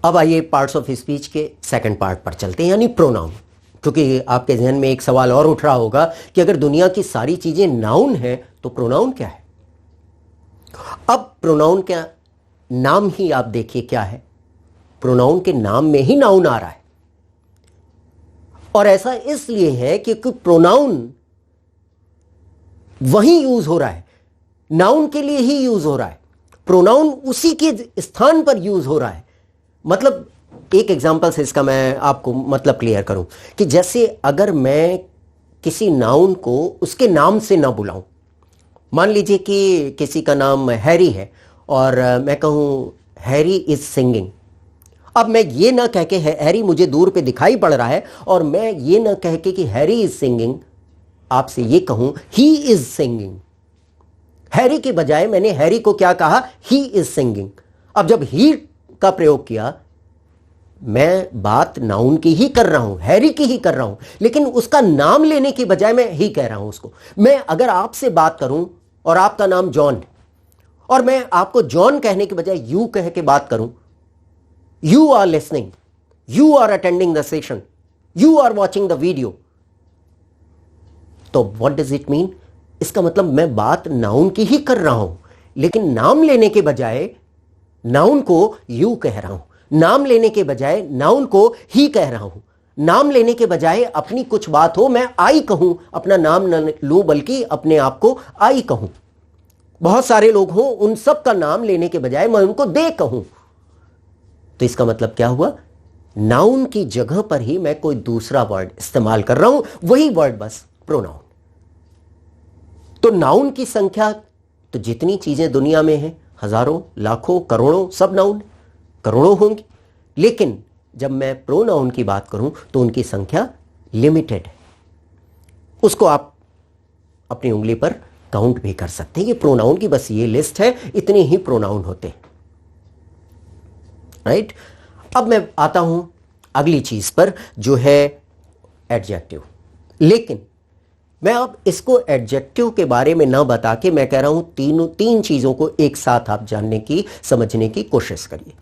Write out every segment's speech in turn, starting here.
अब आइए parts of speech के सेकंड पार्ट पर चलते हैं, यानी प्रोनाउन। क्योंकि आपके जहन में एक सवाल और उठ रहा होगा कि अगर दुनिया की सारी चीजें नाउन हैं तो प्रोनाउन क्या है। अब प्रोनाउन क्या, नाम ही आप देखिए क्या है। प्रोनाउन के नाम में ही नाउन आ रहा है, और ऐसा इसलिए है क्योंकि प्रोनाउन वहीं यूज हो रहा है, नाउन के लिए ही यूज हो रहा है, प्रोनाउन उसी के स्थान पर यूज हो रहा है। मतलब एक एग्जांपल से इसका मैं आपको मतलब क्लियर करूं कि जैसे अगर मैं किसी नाउन को उसके नाम से ना बुलाऊं, मान लीजिए कि किसी का नाम हैरी है और मैं कहूं हैरी इज सिंगिंग। अब मैं ये ना कह के हैरी मुझे दूर पे दिखाई पड़ रहा है, और मैं ये ना कह के कि हैरी इज सिंगिंग आपसे ये कहूं ही इज सिंगिंग। हैरी के बजाय मैंने हैरी को क्या कहा, ही इज सिंगिंग। अब जब ही का प्रयोग किया, मैं बात नाउन की ही कर रहा हूं, हैरी की ही कर रहा हूं, लेकिन उसका नाम लेने की बजाय मैं ही कह रहा हूं उसको। मैं अगर आपसे बात करूं और आपका नाम जॉन है, और मैं आपको जॉन कहने के बजाय यू कह के बात करूं, you are listening, you are attending the session, you are watching the video, तो व्हाट डज इट मीन? इसका मतलब मैं बात नाउन की ही कर रहा हूं, लेकिन नाम लेने के बजाय नाउन को यू कह रहा हूं, नाम लेने के बजाय नाउन को ही कह रहा हूं, नाम लेने के बजाय अपनी कुछ बात हो मैं आई कहूं, अपना नाम न लूं बल्कि अपने आप को आई कहूं। बहुत सारे लोग हों, उन सब का नाम लेने के बजाय मैं उनको दे कहूं, तो इसका मतलब क्या हुआ? नाउन की जगह पर ही मैं कोई दूसरा वर्ड इस्तेमाल कर रहा हूं, वही वर्ड बस प्रोनाउन। तो नाउन की संख्या, तो जितनी चीजें दुनिया में हैं, हजारों, लाखों, करोड़ों, सब नाउन करोड़ों होंगी, लेकिन जब मैं प्रोनाउन की बात करूं तो उनकी संख्या लिमिटेड है। उसको आप अपनी उंगली पर काउंट भी कर सकते हैं कि प्रोनाउन की बस ये लिस्ट है, इतने ही प्रोनाउन होते हैं, राइट। अब मैं आता हूं अगली चीज पर जो है एडजेक्टिव। लेकिन मैं अब इसको एडजेक्टिव के बारे में ना बता के मैं कह रहा हूं तीन चीजों को एक साथ आप जानने की, समझने की कोशिश करिए।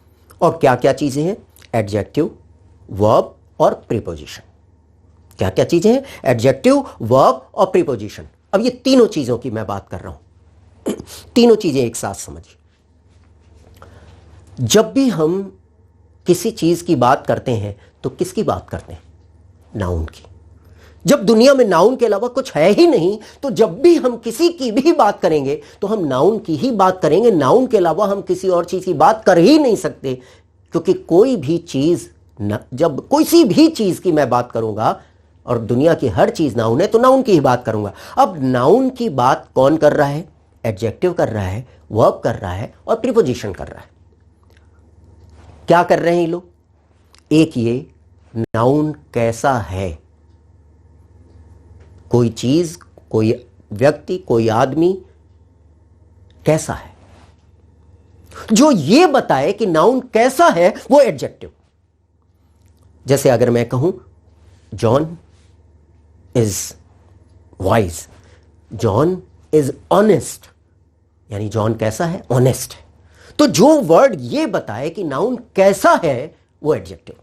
और क्या क्या चीजें हैं? एडजेक्टिव, वर्ब और प्रीपोजिशन। क्या क्या चीजें हैं? एडजेक्टिव, वर्ब और प्रीपोजिशन। अब ये तीनों चीजों की मैं बात कर रहा हूं। तीनों चीजें एक साथ समझिए। जब भी हम किसी चीज की बात करते हैं तो किसकी बात करते हैं? नाउन की। जब दुनिया में नाउन के अलावा कुछ है ही नहीं, तो जब भी हम किसी की भी बात करेंगे तो हम नाउन की ही बात करेंगे। नाउन के अलावा हम किसी और चीज की बात कर ही नहीं सकते, क्योंकि कोई भी चीज, जब किसी भी चीज की मैं बात करूंगा और दुनिया की हर चीज नाउन है तो नाउन की ही बात करूंगा। अब नाउन की बात कौन कर रहा है? एडजेक्टिव कर रहा है, वर्ब कर रहा है और प्रीपोजिशन कर रहा है। क्या कर रहे हैं ये लोग? एक ये नाउन कैसा है, कोई चीज, कोई व्यक्ति, कोई आदमी कैसा है, जो ये बताए कि नाउन कैसा है वो एडजेक्टिव। जैसे अगर मैं कहूं John is wise, John is honest, यानी जॉन कैसा है? ऑनेस्ट है। तो जो वर्ड ये बताए कि नाउन कैसा है वो एडजेक्टिव।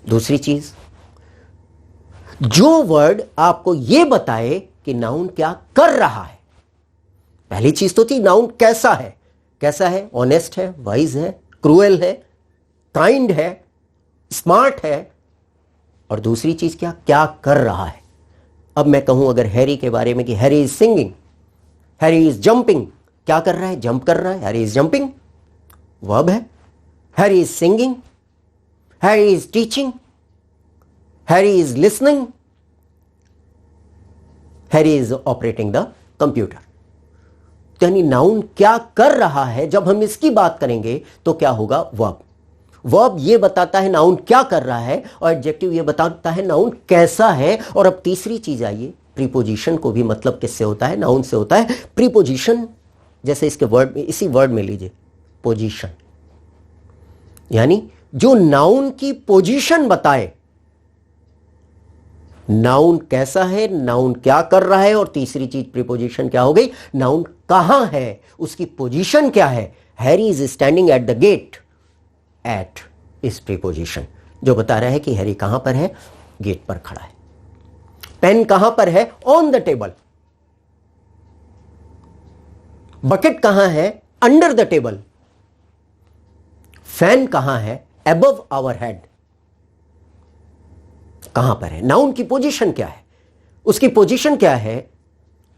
दूसरी चीज, जो वर्ड आपको यह बताए कि नाउन क्या कर रहा है। पहली चीज तो थी नाउन कैसा है। कैसा है? ऑनेस्ट है, वाइज है, क्रूएल है, काइंड है, स्मार्ट है। और दूसरी चीज क्या? क्या कर रहा है। अब मैं कहूं अगर हैरी के बारे में कि Harry is singing, Harry is jumping, क्या कर रहा है? जंप कर रहा है। हैरी इज जंपिंग वर्ब है। Harry is singing, Harry is teaching, Harry is listening, Harry is operating the computer. यानी नाउन क्या कर रहा है, जब हम इसकी बात करेंगे तो क्या होगा? वर्ब। वर्ब ये बताता है नाउन क्या कर रहा है, और एडजेक्टिव ये बताता है नाउन कैसा है। और अब तीसरी चीज आइए, प्रीपोजिशन को भी मतलब किससे होता है? नाउन से होता है। प्रीपोजिशन जैसे इसके वर्ड में, इसी वर्ड में लीजिए पोजीशन, यानी जो नाउन की पोजीशन बताए। नाउन कैसा है, नाउन क्या कर रहा है, और तीसरी चीज प्रीपोजिशन क्या हो गई? नाउन कहां है, उसकी पोजीशन क्या है। Harry is standing at the gate, at इस प्रीपोजिशन जो बता रहा है कि हैरी कहां पर है, गेट पर खड़ा है। पेन कहां पर है, ऑन द टेबल। बकेट कहां है, अंडर द टेबल। फैन कहां है, अबव आवर हेड। कहां पर है, नाउन की पोजीशन क्या है, उसकी पोजीशन क्या है,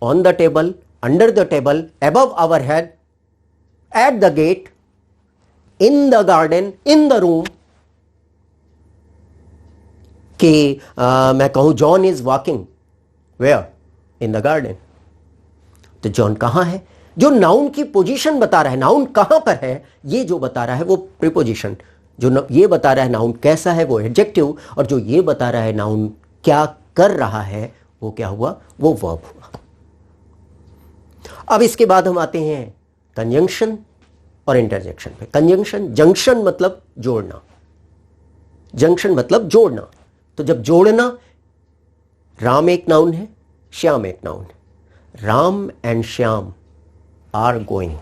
on the table, under the table, above our head, at the gate, in the garden, in the room. कि मैं कहूं John is walking where, in the garden, तो जॉन कहां है, जो नाउन की पोजीशन बता रहा है, नाउन कहां पर है ये जो बता रहा है वो प्रीपोजिशन, जो ये बता रहा है नाउन कैसा है वो एडजेक्टिव, और जो ये बता रहा है नाउन क्या कर रहा है वो क्या हुआ, वो वर्ब हुआ। अब इसके बाद हम आते हैं कंजंक्शन और इंटरजेक्शन पे। कंजंक्शन, जंक्शन मतलब जोड़ना, जंक्शन मतलब जोड़ना। तो जब जोड़ना, राम एक नाउन है, श्याम एक नाउन है। Ram and Shyam are going,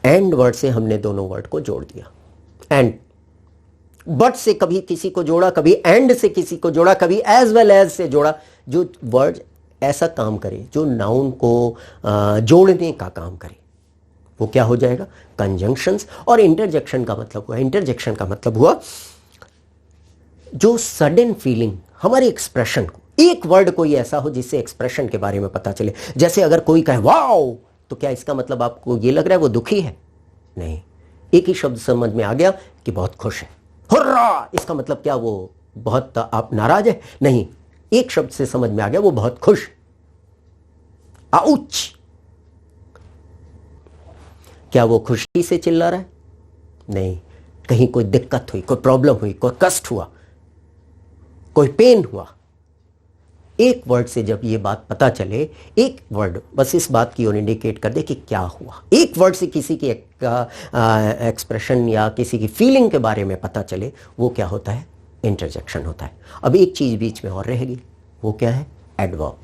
and word से हमने दोनों वर्ड को जोड़ दिया। एंड बट से कभी किसी को जोड़ा, कभी एंड से किसी को जोड़ा, कभी एज वेल एज से जोड़ा। जो वर्ड ऐसा काम करे, जो नाउन को जोड़ने का काम करे, वो क्या हो जाएगा, कंजंक्शंस। और इंटरजेक्शन का मतलब हुआ, इंटरजेक्शन का मतलब हुआ जो सडन फीलिंग हमारे एक्सप्रेशन को, एक वर्ड कोई ऐसा हो जिससे एक्सप्रेशन के बारे में पता चले। जैसे अगर कोई कहे वाओ, तो क्या इसका मतलब आपको ये लग रहा है वो दुखी है? नहीं, एक ही शब्द समझ में आ गया कि बहुत खुश है। हुर्रा, इसका मतलब क्या वो बहुत आप नाराज है? नहीं, एक शब्द से समझ में आ गया वो बहुत खुश। आउच, क्या वो खुशी से चिल्ला रहा है? नहीं, कहीं कोई दिक्कत हुई, कोई प्रॉब्लम हुई, कोई कष्ट हुआ, कोई पेन हुआ। एक वर्ड से जब ये बात पता चले, एक वर्ड बस इस बात की ओर इंडिकेट कर दे कि क्या हुआ, एक वर्ड से किसी की एक्सप्रेशन या किसी की फीलिंग के बारे में पता चले, वो क्या होता है, इंटरजेक्शन होता है। अब एक चीज बीच में और रहेगी, वो क्या है, एडवर्ब।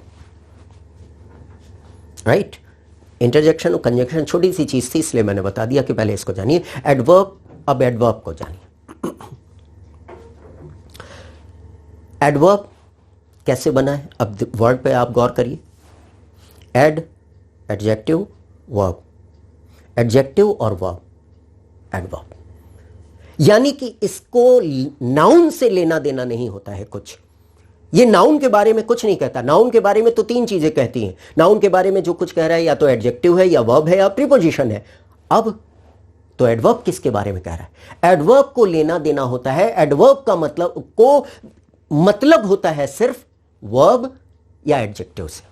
राइट, इंटरजेक्शन और कंजंक्शन छोटी सी चीज थी, इसलिए मैंने बता दिया कि पहले इसको जानिए। एडवर्ब, अब एडवर्ब को जानिए। एडवर्ब कैसे बना है, अब वर्ड पे आप गौर करिए। एड, एडजेक्टिव, वर्ब, एडजेक्टिव और वर्ब, एडवर्ब। यानी कि इसको नाउन से लेना देना नहीं होता है कुछ। ये नाउन के बारे में कुछ नहीं कहता। नाउन के बारे में तो तीन चीजें कहती हैं। नाउन के बारे में जो कुछ कह रहा है या तो एडजेक्टिव है, या वर्ब है, या प्रीपोजिशन है। अब तो एडवर्ब किसके बारे में कह रहा है, एडवर्ब को लेना देना होता है। एडवर्ब का मतलब होता है सिर्फ वर्ब या एडजेक्टिव से।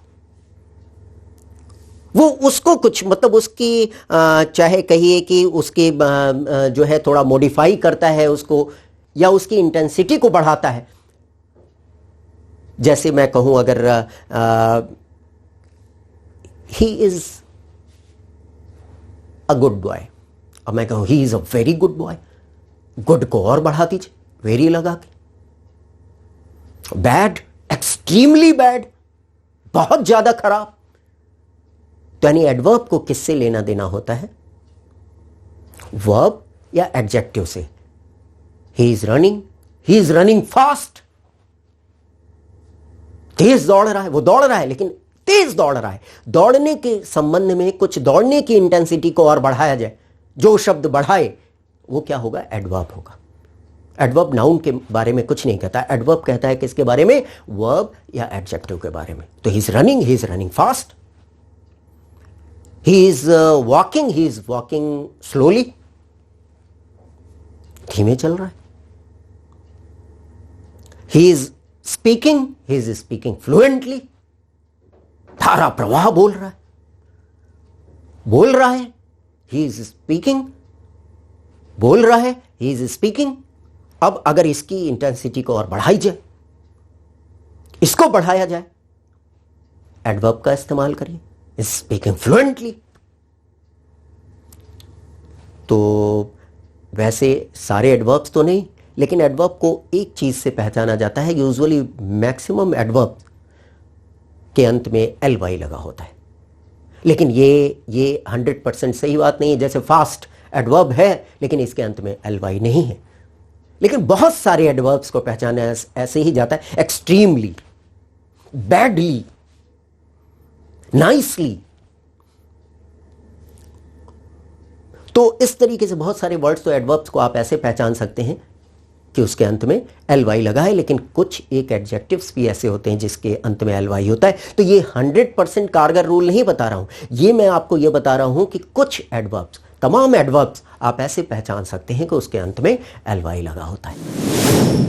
वो उसको कुछ मतलब उसकी चाहे कहिए कि उसकी जो है थोड़ा मॉडिफाई करता है उसको, या उसकी इंटेंसिटी को बढ़ाता है। जैसे मैं कहूं अगर he is a good boy, और मैं कहूं he is a very good boy, good को और बढ़ा दीजिए, वेरी लगा के। बैड, एक्सट्रीमली बैड, बहुत ज्यादा खराब। तो यानी एडवर्ब को किससे लेना देना होता है, वर्ब या एडजेक्टिव से। ही इज रनिंग फास्ट, तेज दौड़ रहा है, वो दौड़ रहा है लेकिन तेज दौड़ रहा है। दौड़ने के संबंध में कुछ दौड़ने की इंटेंसिटी को और बढ़ाया जाए, जो शब्द बढ़ाए वो क्या होगा, एडवर्ब होगा। एडवर्ब नाउन के बारे में कुछ नहीं कहता, एडवर्ब कहता है किसके बारे में, वर्ब या एडजेक्टिव के बारे में। तो he is running fast, he is walking slowly, धीमे चल रहा है। ही इज स्पीकिंग फ्लुएंटली, धारा प्रवाह बोल रहा है। ही इज स्पीकिंग, बोल रहा है, ही इज स्पीकिंग। अब अगर इसकी इंटेंसिटी को और बढ़ाई जाए, इसको बढ़ाया जाए, एडवर्ब का इस्तेमाल करिए, इज स्पीकिंग फ्लुएंटली। तो वैसे सारे एडवर्ब्स तो नहीं, लेकिन एडवर्ब को एक चीज से पहचाना जाता है। यूजुअली मैक्सिमम एडवर्ब के अंत में ly लगा होता है, लेकिन ये 100% सही बात नहीं है। जैसे फास्ट एडवर्ब है लेकिन इसके अंत में एल वाई नहीं है। लेकिन बहुत सारे एडवर्ब्स को पहचाना ऐसे ही जाता है, एक्सट्रीमली, बैडली, नाइसली। तो इस तरीके से बहुत सारे वर्ड्स, तो एडवर्ब्स को आप ऐसे पहचान सकते हैं कि उसके अंत में एल वाई लगा है। लेकिन कुछ एक एडजेक्टिव्स भी ऐसे होते हैं जिसके अंत में एल वाई होता है। तो ये 100% कारगर रूल नहीं बता रहा हूं, ये मैं आपको ये बता रहा हूं कि कुछ एडवर्ब्स, तमाम एडवर्ब्स आप ऐसे पहचान सकते हैं कि उसके अंत में एल वाई लगा होता है।